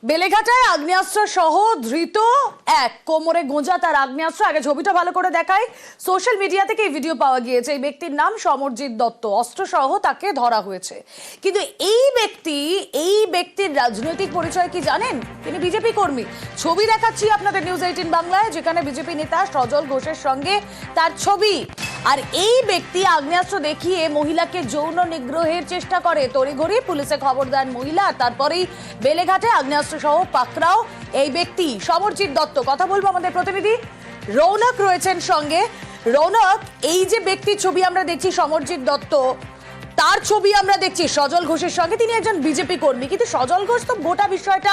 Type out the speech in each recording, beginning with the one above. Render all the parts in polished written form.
বেলেঘাটায় আগ্নেয়াস্ত্র সহ ধৃত এক, কোমরে গোঁজা তার আগ্নেয়াস্ত্র। আগে ছবিটা ভালো করে দেখায়। সোশ্যাল মিডিয়া থেকে এই ভিডিও পাওয়া গিয়েছে। এই ব্যক্তির নাম সমরজিৎ দত্ত। অস্ত্র সহ তাকে ধরা হয়েছে। কিন্তু এই ব্যক্তির রাজনৈতিক পরিচয় কি জানেন? তিনি বিজেপি কর্মী। ছবি দেখাচ্ছি আপনাদের নিউজ 18 বাংলায়, যেখানে বিজেপি নেতা সজল ঘোষের সঙ্গে তার ছবি। আর এই ব্যক্তি আগ্নেয়াস্ত্র দেখিয়ে মহিলাকে যৌন নিগ্রহের চেষ্টা করে। তড়িঘড়ি পুলিশে খবর দেন মহিলা। তারপরেই বেলেঘাটে আগ্নেয়াস্ত্র সহ পাকড়াও এই ব্যক্তি সমরজিৎ দত্ত। কথা বলবো আমাদের প্রতিনিধি রৌনক রয়েছেন সঙ্গে। রৌনক, এই যে ব্যক্তির ছবি আমরা দেখছি সমরজিৎ দত্ত, তার ছবি আমরা দেখছি সজল ঘোষের সঙ্গে। তিনি একজন বিজেপি কর্মী, কিন্তু সজল ঘোষ তো গোটা বিষয়টা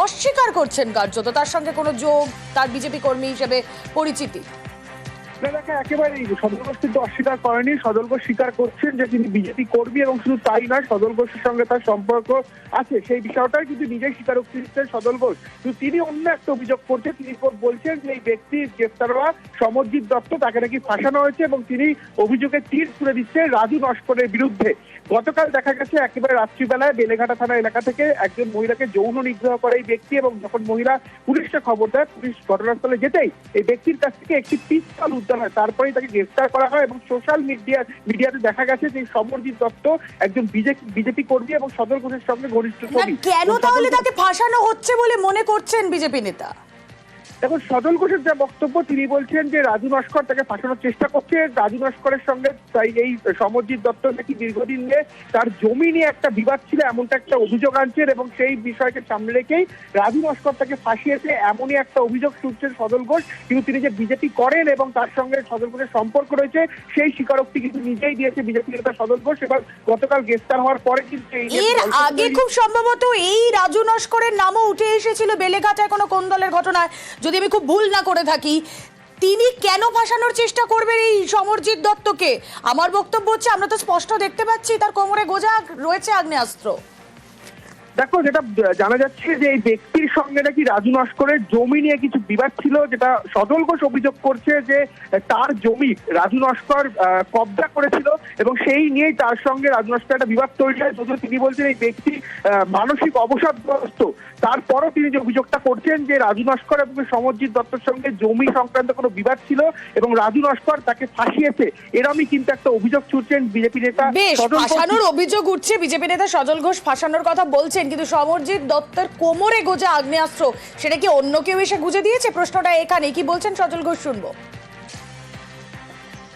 অস্বীকার করছেন কার্যত। তার সঙ্গে কোনো যোগ, তার বিজেপি কর্মী হিসেবে পরিচিতি। একেবারেই সজল ঘোষ কিন্তু অস্বীকার করেনি। সজল ঘোষ স্বীকার করছেন যে তিনি বিজেপি কর্মী, এবং শুধু তাই নয়, সজল ঘোষের সঙ্গে তার সম্পর্ক আছে সেই বিষয়টাই কিন্তু নিজেই স্বীকারোক্তি দিচ্ছেন সজল ঘোষ। কিন্তু তিনি অন্য একটা অভিযোগ করছেন। তিনি বলছেন যে এই ব্যক্তি গ্রেফতার হওয়া সমরজিৎ দত্ত, তাকে নাকি ফাঁসানো হয়েছে, এবং তিনি অভিযোগে তীর ছুড়ে দিচ্ছে রাজু নস্করের বিরুদ্ধে। গতকাল দেখা গেছে একেবারে রাত্রিবেলায় বেলেঘাটা থানা এলাকা থেকে একজন মহিলাকে যৌন নিগ্রহ করে এই ব্যক্তি, এবং যখন মহিলা পুলিশকে খবর দেয়, পুলিশ ঘটনাস্থলে যেতেই এই ব্যক্তির কাছ থেকে একটি পিস্তল উদ্ধার হয়। তারপরেই তাকে গ্রেফতার করা হয়, এবং সোশ্যাল মিডিয়াতে দেখা গেছে যে সমরজিৎ দত্ত একজন বিজেপি কর্মী এবং সজল ঘোষের সঙ্গে ঘনিষ্ঠ ছবি। কেন তাহলে তাকে ফাঁসানো হচ্ছে বলে মনে করছেন বিজেপি নেতা? দেখুন, সজল ঘোষের যা বক্তব্য, তিনি বলছেন যে রাজু নস্কর তাকে ফাঁসানোর চেষ্টা করছে। রাজু নস্করের সঙ্গে তাই এই সমরজিৎ দত্ত নাকি দীর্ঘদিন নিয়ে তার জমি নিয়ে একটা বিবাদ ছিল, এমনটা একটা অভিযোগ আনছেন, এবং সেই বিষয়কে সামনে রেখেই রাজু নস্কর তাকে ফাঁসিয়েছে, এমনই একটা অভিযোগ শুনছেন সজল ঘোষ। কিন্তু তিনি যে বিজেপি করেন এবং তার সঙ্গে সজল ঘোষের সম্পর্ক রয়েছে, সেই স্বীকারোক্তি কিন্তু নিজেই দিয়েছে বিজেপি নেতা সজল ঘোষ। এবার গতকাল গ্রেফতার হওয়ার পরে কিন্তু এর আগে খুব সম্ভবত এই রাজু নস্করের নামও উঠে এসেছিল বেলেঘাটায় কোনো কোন দলের ঘটনায়, যদি আমি খুব ভুল না করে থাকি। তিনি কেন ফাঁসানোর চেষ্টা করবেন এই সমরজিৎ দত্তকে? আমার বক্তব্য হচ্ছে, আমরা তো স্পষ্ট দেখতে পাচ্ছি তার কোমরে গোঁজা রয়েছে আগ্নেয়াস্ত্র। দেখো, যেটা জানা যাচ্ছে যে এই ব্যক্তির সঙ্গে নাকি রাজু নস্করের জমি নিয়ে কিছু বিবাদ ছিল, যেটা সজল ঘোষ অভিযোগ করছে যে তার জমি রাজু নস্কর কবজা করেছিল, এবং সেই নিয়েই তার সঙ্গে রাজু নস্কর একটা বিবাদ তৈরি হয়। যদিও তিনি বলছেন এই ব্যক্তি মানসিক অবসাদগ্রস্ত। তারপরও তিনি যে অভিযোগটা করছেন যে রাজু নস্কর এবং সমরজিৎ দত্তর সঙ্গে জমি সংক্রান্ত কোনো বিবাদ ছিল, এবং রাজু নস্কর তাকে ফাঁসিয়েছে, এরমই কিন্তু একটা অভিযোগ ছুটছেন বিজেপি নেতা। ফাঁসানোর অভিযোগ উঠছে, বিজেপি নেতা সজল ঘোষ ফাঁসানোর কথা বলছেন, কিন্তু সমরজিৎ দত্তের কোমরে গোঁজা আগ্নেয়াস্ত্র, সেটা কি অন্য কেউ এসে গুঁজে দিয়েছে? প্রশ্নটা এখানে। কি বলছেন সজল ঘোষ, শুনবো।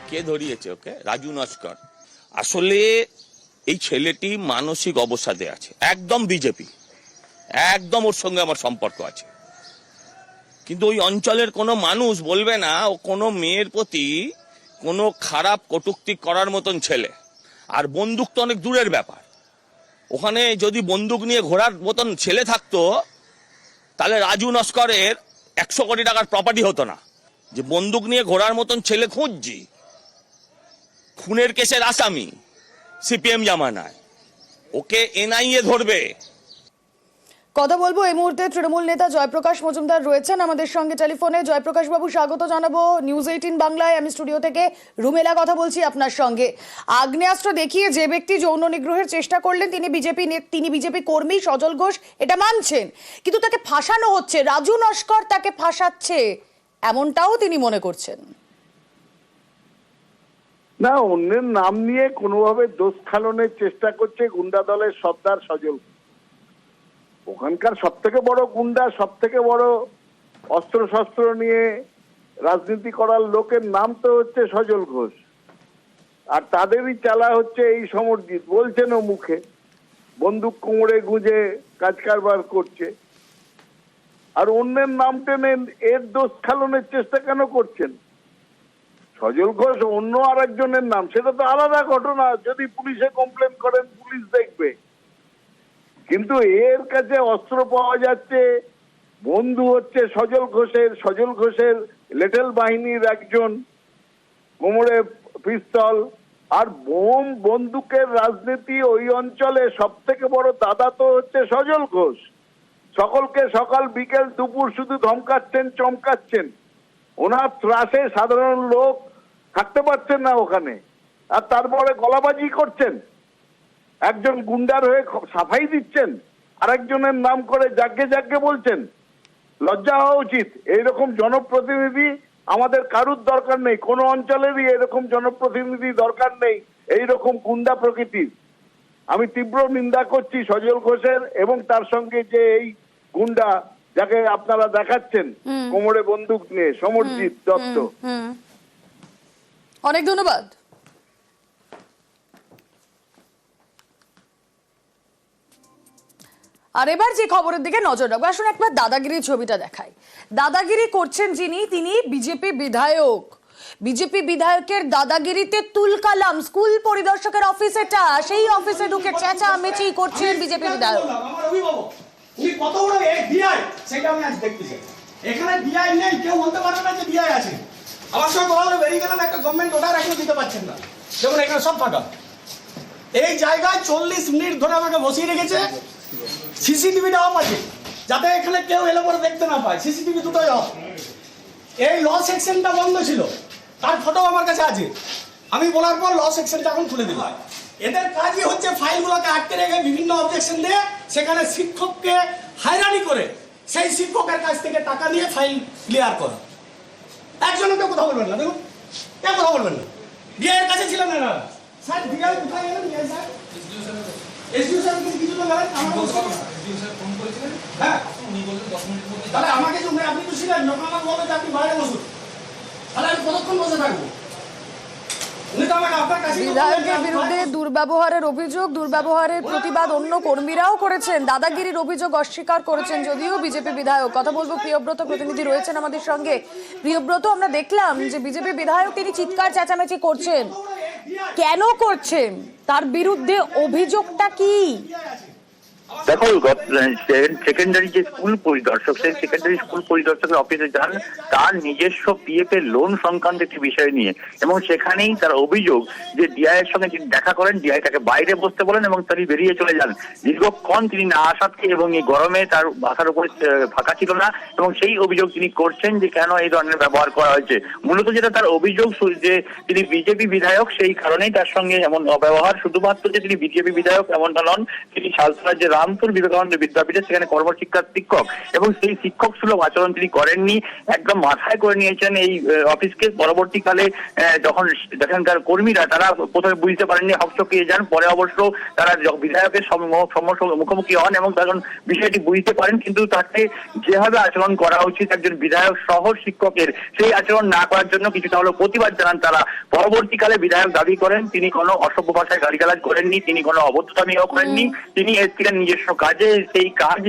কে ধরিয়েছে ওকে? রাজু নস্কর। আসলে এই ছেলেটি মানসিক অবসাদে আছে, একদম বিজেপি, একদম ওর সঙ্গে আমার সম্পর্ক আছে। কিন্তু ওই অঞ্চলের কোনো মানুষ বলবে না ও কোনো মেয়ের প্রতি কোনো খারাপ কটূক্তি করার মতন ছেলে। আর বন্দুক তো অনেক দূরের ব্যাপার। ওখানে যদি বন্দুক নিয়ে ঘোরার মতন ছেলে থাকতো, তাহলে রাজু নস্করের 100 কোটি টাকার প্রপার্টি হতো না। যে বন্দুক নিয়ে ঘোরার মতন ছেলে খুঁজছি, খুনের কেসের আসামি, সিপিএম জামানায়, ওকে এনআইএ ধরবে। কথা বলবো এই মুহূর্তে তৃণমূল নেতা জয়প্রকাশ মজুমদার রয়েছেন আমাদের সঙ্গে টেলিফোনে। জয়প্রকাশ বাবু, স্বাগত জানাবো নিউজ 18 বাংলায়। আমি স্টুডিও থেকে রুমেলা কথা বলছি আপনার সঙ্গে। আগ্নেয়াস্ত্র দেখিয়ে যে ব্যক্তি যৌন নিগ্রহের চেষ্টা করলেন তিনি বিজেপি কর্মী, সজল ঘোষ, এটা মানছেন, কিন্তু তাকে ফাঁসানো হচ্ছে, রাজু নস্কর তাকে ফাঁসাচ্ছে, এমনটাও তিনি মনে করছেন। না, অন্যের নাম নিয়ে কোনোভাবে দোষ খালনের চেষ্টা করছে গুন্ডা দলের সর্দার সজল। ওখানকার সব থেকে বড় গুন্ডা, সব থেকে বড় অস্ত্র শস্ত্র নিয়ে রাজনীতি করার লোকের নাম তো হচ্ছে সজল ঘোষ, আর তাদেরই চালা হচ্ছে এই সমরজিৎ। বলছেন ও মুখে, বন্দুক কোমরে গুঁজে কাজ কারবার করছে, আর অন্যের নাম টেনে এর দোষ খালনের চেষ্টা কেন করছেন? সজল ঘোষ অন্য আর একজনের নাম, সেটা তো আলাদা ঘটনা। যদি পুলিশে কমপ্লেন করেন, পুলিশ দেখবে। কিন্তু এর কাছে অস্ত্র পাওয়া যাচ্ছে, বন্ধু হচ্ছে সজল ঘোষের লিটল বাহিনীর একজন, কোমরে পিস্তল আর বোম বন্দুকের রাজনীতি ওই অঞ্চলে সব থেকে বড় দাদা তো হচ্ছে সজল ঘোষ। সকলকে সকাল বিকেল দুপুর শুধু ধমকাচ্ছেন, চমকাচ্ছেন। ওনার ত্রাসে সাধারণ লোক থাকতে পারছেন না ওখানে, আর তারপরে গলাবাজি করছেন, একজন গুন্ডার হয়ে সাফাই দিচ্ছেন। আরেকজনের নাম করে জাগ্গে জাগ্গে বলছেন? লজ্জা হওয়া উচিত। এইরকম জনপ্রতিনিধি আমাদের কারুর দরকার নেই, কোনো অঞ্চলেরই এরকম জনপ্রতিনিধি দরকার নেই এইরকম গুন্ডা প্রকৃতির। আমি তীব্র নিন্দা করছি সজল ঘোষের এবং তার সঙ্গে যে এই গুন্ডা যাকে আপনারা দেখাচ্ছেন কোমরে বন্দুক নিয়ে, সমরজিৎ দত্ত। অনেক ধন্যবাদ। আর এবার যে খবরের দিকে নজর রাখবো, আসুন একবার দাদাগিরির ছবিটা দেখাই। দাদাগিরি করছেন যিনি, তিনি বিজেপি বিধায়ক। বিজেপি বিধায়কের দাদাগিরিতে তুলকালাম। স্কুল পরিদর্শকের অফিস এটা, সেই অফিসে ঢুকে চেঁচামেচি করছেন বিজেপি বিধায়ক। আমার অভিভাবক উনি কত বড় ডিআই সেটা আমি আজ দেখতে চাই। এখানে ডিআই নেই, কেউ বলতে পারবে না যে ডিআই আছে। আমার সঙ্গে কথা বলে বেরিয়ে গেলাম, একটা গভর্নমেন্ট অর্ডার এখনো দিতে পারছেন না। দেখুন এখানে সব ফাঁকা। এই জায়গায় 40 মিনিট ধরে আমাকে বসিয়ে রেখেছে। সিসিটিভিটা অফ আছে, যাতে এখানে কেউ এলে পরে দেখতে না পায়। সিসিটিভি দুটোই অফ। এই ল সেকশনটা বন্ধ ছিল, তার ফটো আমার কাছে আছে। আমি বলার পর ল সেকশনটা এখন খুলে দিল। এদের কাজই হচ্ছে ফাইলগুলোকে আটকে রেখে বিভিন্ন অবজেকশন দিয়ে সেখানে শিক্ষককে হয়রানি করে সেই শিক্ষকের কাছ থেকে টাকা নিয়ে ফাইল ক্লিয়ার করা। একজনও কেউ কথা বলবেন না, দেখুন কেউ কথা বলবেন না। ডিআইয়ের কাছে ছিলেন না স্যার। ডিআই কোথায় গেলেন? ডিআই স্যার এসডিও স্যার কিছু তো বলেন। হ্যাঁ তাহলে আমাকে আপনি তো ছিলেন যখন আমার বলবেন যে আপনি বাইরে বসুন, তাহলে আমি কতক্ষণ বসে থাকবো? বিধায়কের বিরুদ্ধে দুর্ব্যবহারের অভিযোগ, দুর্ব্যবহারের প্রতিবাদ অন্য কর্মীরাও করেছেন। দাদাগিরির অভিযোগ অস্বীকার করেছেন যদিও বিজেপি বিধায়ক। কথা বলবো, প্রিয়ব্রত প্রতিনিধি রয়েছেন আমাদের সঙ্গে। প্রিয়ব্রত, আমরা দেখলাম যে বিজেপি বিধায়ক তিনি চিৎকার চেঁচামেচি করছেন, কেন করছেন? তার বিরুদ্ধে অভিযোগটা কি? দেখো, সেকেন্ডারি যে স্কুল পরিদর্শক, সেই সেকেন্ডারি স্কুল পরিদর্শকের অফিসে যান তার নিজস্ব পিএফ এর লোন সংক্রান্ত একটি বিষয় নিয়ে, এবং সেখানেই তার অভিযোগ যে ডিআই এর সঙ্গে তিনি দেখা করেন, ডিআই তাকে বাইরে বসতে বলেন এবং তিনি বেরিয়ে চলে যান। দীর্ঘক্ষণ তিনি না আসাতে এবং এই গরমে তার বাসার উপরে ফাঁকা ছিল না, এবং সেই অভিযোগ তিনি করছেন যে কেন এই ধরনের ব্যবহার করা হয়েছে। মূলত যেটা তার অভিযোগ যে তিনি বিজেপি বিধায়ক, সেই কারণেই তার সঙ্গে এমন অব্যবহার। শুধুমাত্র যে তিনি বিজেপি বিধায়ক এমন নন, তিনি সালসরা যে রামপুর বিবেকানন্দ বিদ্যাপীঠে সেখানে কর্মশিক্ষার শিক্ষক, এবং সেই শিক্ষক সুলভ আচরণ তিনি করেননি, একদম মাথায় করে নিয়েছেন এই অফিসকে। পরবর্তীকালে যখন সেখানকার কর্মীরা তারা প্রথমে বুঝতে পারেননি, হকচকিয়ে যান। পরে অবশ্য তারা বিধায়কের মুখোমুখি হন এবং তখন বিষয়টি বুঝতে পারেন, কিন্তু তাকে যেভাবে আচরণ করা উচিত একজন বিধায়ক সহ শিক্ষকের, সেই আচরণ না করার জন্য কিছুটা হলেও প্রতিবাদ জানান তারা। পরবর্তীকালে বিধায়ক দাবি করেন তিনি কোনো অসভ্য ভাষায় গালিগালাজ করেননি, তিনি কোনো অবৈধতামিও করেননি, তিনি এসেছিলেন নিজস্ব কাজে। সেই কাজ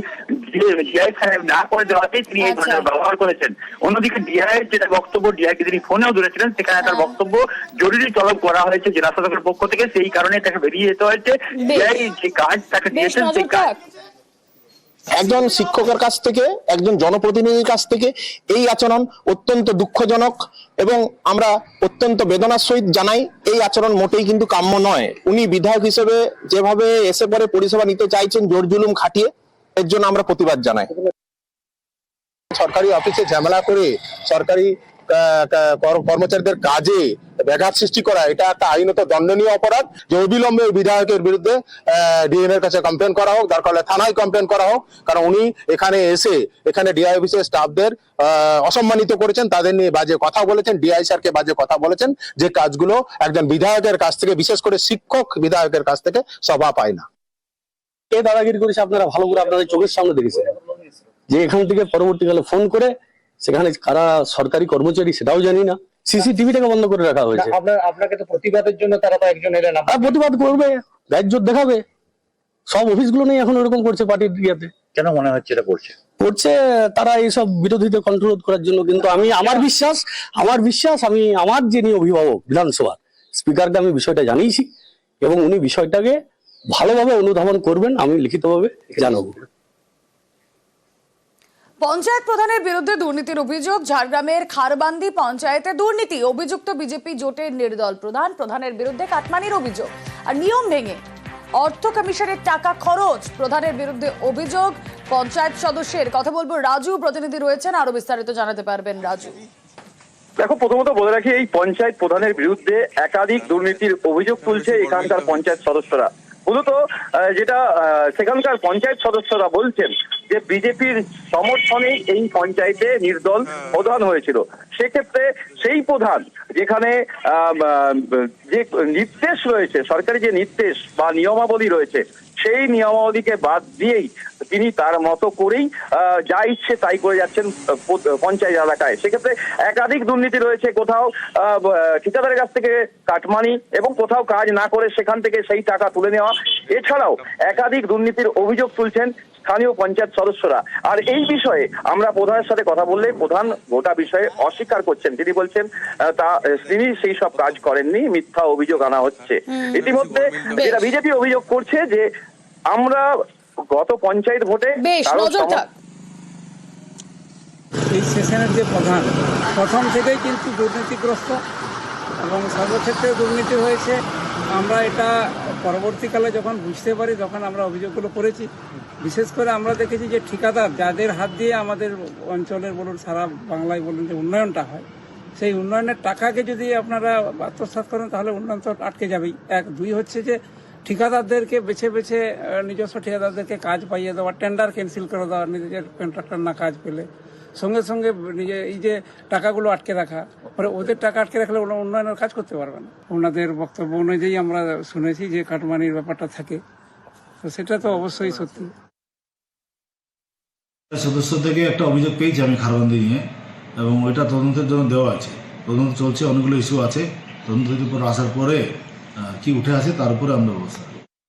ডিআই সাহেব না করে দেওয়াতে তিনি এই ধরনের ব্যবহার করেছেন। অন্যদিকে ডিআই এর যেটা বক্তব্য, ডিআইকে তিনি ফোনেও ধরেছিলেন, সেখানে তার বক্তব্য জরুরি তলব করা হয়েছে জেলা শাসকের পক্ষ থেকে, সেই কারণে তাকে বেরিয়ে যেতে হয়েছে। ডিআই যে কাজ তাকে দিয়েছেন সেই কাজ। একজন শিক্ষকের কাছ থেকে, একজন জনপ্রতিনিধির কাছ থেকে এই আচরণ অত্যন্ত দুঃখজনক, এবং আমরা অত্যন্ত বেদনার সহিত জানাই এই আচরণ মোটেই কিন্তু কাম্য নয়। উনি বিধায়ক হিসেবে যেভাবে এসে পরে পরিষেবা নিতে চাইছেন জোর জুলুম খাটিয়ে, এর জন্য আমরা প্রতিবাদ জানাই। সরকারি অফিসে ঝামেলা করে সরকারি কর্মচারীদের কাজে ব্যাঘাত সৃষ্টি করা, এটা একটা আইনত দণ্ডনীয় অপরাধ। যে অবিলম্বে বিধায়কের বিরুদ্ধে ডিএম এর কাছে কমপ্লেন করা হোক, দরকার হলে থানায় কমপ্লেন করা হোক, কারণ উনি এখানে এসে এখানে ডিআই অফিসের স্টাফদের অসম্মানিত করেছেন, তাদের নিয়ে বাজে কথা বলেছেন, ডিআই স্যারকে বাজে কথা বলেছেন, যে কাজগুলো একজন বিধায়কের কাছ থেকে, বিশেষ করে শিক্ষক বিধায়কের কাছ থেকে শোভা পায় না। কে দাদাগিরি করেছে আপনারা ভালো করে আপনাদের চোখের সামনে দেখেছেন, যে এখান থেকে পরবর্তীকালে ফোন করে সেখানে কারা সরকারি কর্মচারী সেটাও জানি না, সিসিটিভিটাকে বন্ধ করে রাখা হয়েছে। আপনাকে তো প্রতিবাদের জন্য তারা তো একজন এলেন, প্রতিবাদ করবে, গাইজোর দেখাবে। সব অফিসগুলো নেই এখন ওরকম করছে পার্টির ইয়াতে। কেন মনে হচ্ছে এটা করছে তারা এইসব বিরোধীদের কন্ট্রোল করার জন্য। কিন্তু আমি আমার বিশ্বাস আমি আমার যিনি অভিভাবক বিধানসভার স্পিকারকে আমি বিষয়টা জানিয়েছি, এবং উনি বিষয়টাকে ভালোভাবে অনুধাবন করবেন, আমি লিখিতভাবে জানাবো। পঞ্চায়েত প্রধানের বিরুদ্ধে দুর্নীতির অভিযোগ। ঝাড়গ্রামের খারবান্দি পঞ্চায়েতে দুর্নীতি, অভিযুক্ত বিজেপি জোটের নির্দল প্রধানের বিরুদ্ধে কাটমানির অভিযোগ আর নিয়ম ভেঙে অর্থ কমিশনের টাকা খরচ। প্রধানের বিরুদ্ধে অভিযোগ পঞ্চায়েত সদস্যের। কথা বলবো, রাজু প্রতিনিধি রয়েছেন, আরো বিস্তারিত জানাতে পারবেন রাজু। দেখো, প্রথমত বলে রাখি, এই পঞ্চায়েত প্রধানের বিরুদ্ধে একাধিক দুর্নীতির অভিযোগ তুলছে এখানকার পঞ্চায়েত সদস্যরা। মূলত যেটা সেখানকার পঞ্চায়েত সদস্যরা বলছেন যে বিজেপির সমর্থনে এই পঞ্চায়েতে নির্দল প্রধান হয়েছিল। সেক্ষেত্রে সেই প্রধান যেখানে যে নির্দেশ রয়েছে, সরকারি যে নির্দেশ বা নিয়মাবলী রয়েছে, সেই নিয়মাবলীকে বাদ দিয়েই তিনি তার মতো করেই যা ইচ্ছে তাই করে যাচ্ছেন পঞ্চায়েত এলাকায়। সেক্ষেত্রে একাধিক দুর্নীতি রয়েছে, কোথাও ঠিকাদারের কাছ থেকে কাটমানি এবং কোথাও কাজ না করে সেখান থেকে সেই টাকা তুলে নেওয়া। এছাড়াও একাধিক দুর্নীতির অভিযোগ তুলছেন স্থানীয় পঞ্চায়েত সদস্যরা। আর এই বিষয়ে আমরা প্রধানের সাথে কথা বললে প্রধান গোটা বিষয়ে অস্বীকার করছেন। তিনি বলছেন তিনি সেই সব কাজ করেননি, মিথ্যা অভিযোগ আনা হচ্ছে। ইতিমধ্যে যেটা বিজেপি অভিযোগ করছে যে আমরা গত পঞ্চায়েত ভোটে এই সেশনের যে প্রথম থেকেই কিন্তু দুর্নীতিগ্রস্ত এবং সর্বক্ষেত্রে দুর্নীতি হয়েছে। আমরা এটা পরবর্তীকালে যখন বুঝতে পারি তখন আমরা অভিযোগগুলো করেছি। বিশেষ করে আমরা দেখেছি যে ঠিকাদার যাদের হাত দিয়ে আমাদের অঞ্চলের বলুন সারা বাংলায় বলুন যে উন্নয়নটা হয়, সেই উন্নয়নের টাকাকে যদি আপনারা আত্মসাৎ করেন তাহলে উন্নয়ন তো আটকে যাবেই। এক, দুই হচ্ছে যে ঠিকাদারদেরকে বেছে বেছে নিজস্ব ঠিকাদারদেরকে কাজ পাইয়ে দেওয়া, টেন্ডার ক্যান্সেল করে দেওয়া নিজের কন্ট্রাক্টর না কাজ পেলে, সঙ্গে সঙ্গে নিজে এই যে টাকাগুলো আটকে রাখা, পরে ওদের টাকা আটকে রাখলে ওরা উন্নয়নের কাজ করতে পারবে না। ওনাদের বক্তব্য অনুযায়ী আমরা শুনেছি যে কাটমানির ব্যাপারটা থাকে, তো সেটা তো অবশ্যই সত্যি। সদস্য থেকে একটা অভিযোগ পেয়েছি আমি খারবন্দি নিয়ে, এবং ওইটা তদন্তের জন্য দেওয়া আছে। তদন্ত চলছে, অনেকগুলো ইস্যু আছে। তদন্তের উপর আসার পরে কি উঠে আসে তার উপরে আমরা ব্যবস্থা